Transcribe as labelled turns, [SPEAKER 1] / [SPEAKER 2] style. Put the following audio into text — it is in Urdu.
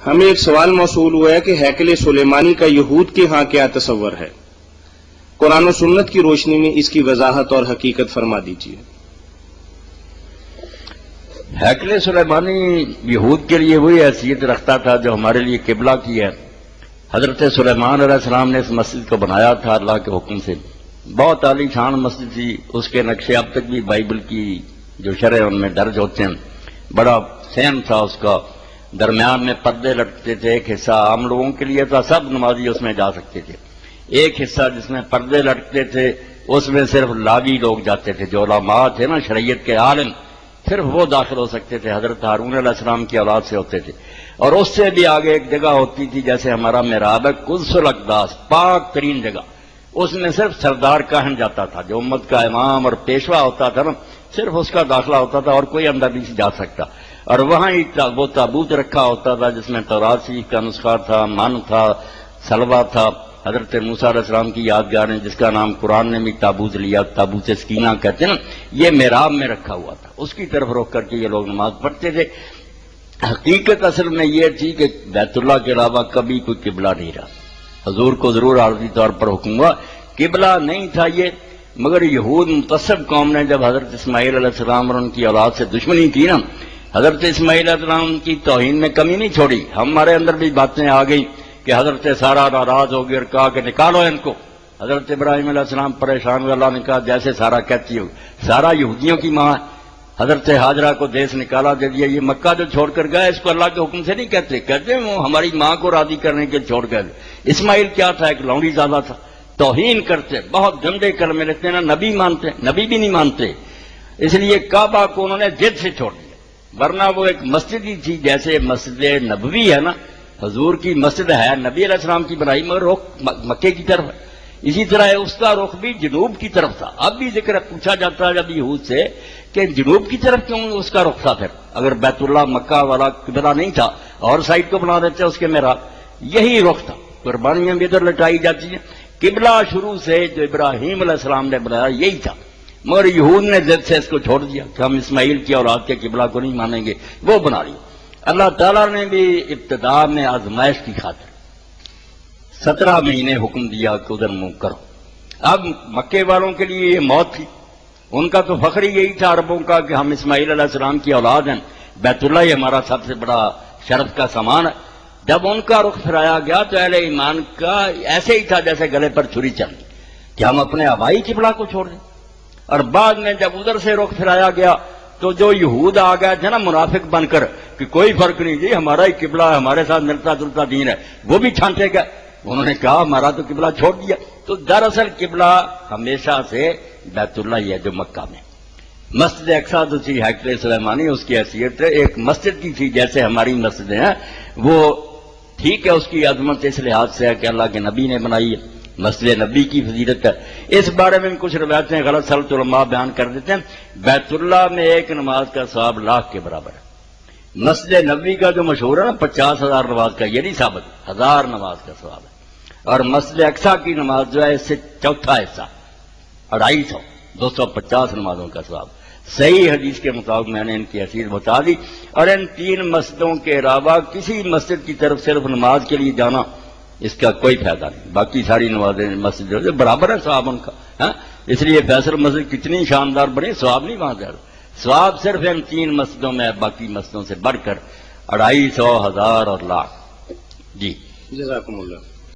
[SPEAKER 1] ہمیں ایک سوال موصول ہوا ہے کہ ہیکل سلیمانی کا یہود کے ہاں کیا تصور ہے؟ قرآن و سنت کی روشنی میں اس کی وضاحت اور حقیقت فرما دیجیے۔
[SPEAKER 2] ہیکل سلیمانی یہود کے لیے وہی حیثیت رکھتا تھا جو ہمارے لیے قبلہ کی ہے۔ حضرت سلیمان علیہ السلام نے اس مسجد کو بنایا تھا اللہ کے حکم سے، بہت عالی شان مسجد تھی، اس کے نقشے اب تک بھی بائبل کی جو شرح ان میں درج ہوتے ہیں، بڑا سین تھا اس کا، درمیان میں پردے لٹکتے تھے، ایک حصہ عام لوگوں کے لیے تھا، سب نمازی اس میں جا سکتے تھے، ایک حصہ جس میں پردے لٹکتے تھے اس میں صرف لاوی لوگ جاتے تھے، جو علماء تھے نا شریعت کے عالم، صرف وہ داخل ہو سکتے تھے، حضرت ہارون علیہ السلام کی اولاد سے ہوتے تھے، اور اس سے بھی آگے ایک جگہ ہوتی تھی جیسے ہمارا محراب ہے، قدس الاقداس، پاک ترین جگہ، اس میں صرف سردار کاہن جاتا تھا، جو امت کا امام اور پیشوا ہوتا تھا نا، صرف اس کا داخلہ ہوتا تھا اور کوئی اندر نہیں جا سکتا، اور وہاں ہی وہ تابوت رکھا ہوتا تھا جس میں تورات شریف کا نسخہ تھا، من تھا، سلوہ تھا، حضرت موسیٰ علیہ السلام کی یادگار ہے جس کا نام قرآن نے بھی تابوت لیا، تابوت سکینہ کہتے ہیں نا، یہ محراب میں رکھا ہوا تھا، اس کی طرف رخ کر کے یہ لوگ نماز پڑھتے تھے۔ حقیقت اصل میں یہ تھی کہ بیت اللہ کے علاوہ کبھی کوئی قبلہ نہیں رہا، حضور کو ضرور عارضی طور پر حکم ہوا، قبلہ نہیں تھا یہ، مگر یہود متعصب قوم نے جب حضرت اسماعیل علیہ السلام اور ان کی اولاد سے دشمنی کی نا، حضرت اسماعیل علیہ السلام کی توہین میں کمی نہیں چھوڑی، ہمارے اندر بھی باتیں آ گئی کہ حضرت سارہ ناراض ہو گئی اور کہا کہ نکالو ان کو، حضرت ابراہیم علیہ السلام پریشان ہوئے، اللہ نے کہا جیسے سارہ کہتی ہو، سارہ یہودیوں کی ماں ہے، حضرت ہاجرہ کو دیس نکالا دے دیا، یہ مکہ جو چھوڑ کر گئے اس کو اللہ کے حکم سے نہیں کہتے ہیں وہ ہماری ماں کو راضی کرنے کے چھوڑ گئے۔ اسماعیل کیا تھا؟ ایک لونڈی زیادہ تھا، توہین کرتے، بہت گندے کلمے لیتے نا، نبی مانتے، نبی بھی نہیں مانتے، اس لیے کعبہ کو انہوں نے ضد سے چھوڑ دیا، ورنہ وہ ایک مسجد ہی تھی، جیسے مسجد نبوی ہے نا، حضور کی مسجد ہے، نبی علیہ السلام کی بنائی، مگر رخ مکے کی طرف ہے، اسی طرح اس کا رخ بھی جنوب کی طرف تھا۔ اب بھی ذکر پوچھا جاتا ہے جب یہود سے کہ جنوب کی طرف کیوں اس کا رخ تھا، پھر اگر بیت اللہ مکہ والا قبلہ نہیں تھا اور سائڈ کو بنا دیتے اس کے محراب، یہی رخ تھا، قربانیاں بھی ادھر لٹائی جاتی ہیں، قبلہ شروع سے جو ابراہیم علیہ السلام نے بنایا یہی تھا، مگر یہود نے ضد سے اس کو چھوڑ دیا کہ ہم اسماعیل کی اولاد کے قبلہ کو نہیں مانیں گے، وہ بنا لی۔ اللہ تعالیٰ نے بھی ابتدا میں آزمائش کی خاطر 17 مہینے حکم دیا کہ ادھر منہ کرو۔ اب مکے والوں کے لیے یہ موت تھی، ان کا تو فخر ہی یہی تھا عربوں کا کہ ہم اسماعیل علیہ السلام کی اولاد ہیں، بیت اللہ ہی ہمارا سب سے بڑا شرف کا سامان ہے۔ جب ان کا رخ پھرایا گیا تو اہل ایمان کا ایسے ہی تھا جیسے گلے پر چھری چل گئی کہ ہم اپنے آبائی قبلہ کو چھوڑ دیں، اور بعد میں جب ادھر سے رخ پھرایا گیا تو جو یہود آ گئے تھے نا منافق بن کر کہ کوئی فرق نہیں جی، ہمارا ہی قبلہ ہے، ہمارے ساتھ ملتا جلتا دین ہے، وہ بھی چھانٹے گئے، انہوں نے کہا ہمارا تو قبلہ چھوڑ دیا۔ تو دراصل قبلہ ہمیشہ سے بیت اللہ ہی ہے جو مکہ میں، مسجد اقصی جو تھی ہیکل سلیمانی اس کی حیثیت ایک مسجد کی تھی، جیسے ہماری مسجدیں ہیں، وہ ٹھیک ہے اس کی عظمت اس لحاظ سے ہے کہ اللہ کے نبی نے بنائی ہے، مسجد نبی کی فضیلت ہے۔ اس بارے میں کچھ روایتیں غلط سلط علماء بیان کر دیتے ہیں، بیت اللہ میں ایک نماز کا ثواب 1,00,000 کے برابر ہے، مسجد نبی کا جو مشہور ہے نا 50,000 نماز کا، یہ نہیں ثابت، 1000 نماز کا ثواب ہے، اور مسجد اقصی کی نماز جو ہے اس سے چوتھا حصہ 250 250 نمازوں کا ثواب۔ صحیح حدیث کے مطابق میں نے ان کی حیثیت بتا دی، اور ان 3 مسجدوں کے علاوہ کسی مسجد کی طرف صرف نماز کے لیے جانا اس کا کوئی فائدہ نہیں، باقی ساری نمازیں مسجد جو برابر ہے ثواب ان کا، اس لیے فیصل مسجد کتنی شاندار بنی، ثواب نہیں وہاں جا رہا، ثواب صرف ان 3 مسجدوں میں، باقی مسجدوں سے بڑھ کر 250 1000 اور 1,00,000۔ جی
[SPEAKER 1] جزاکم اللہ۔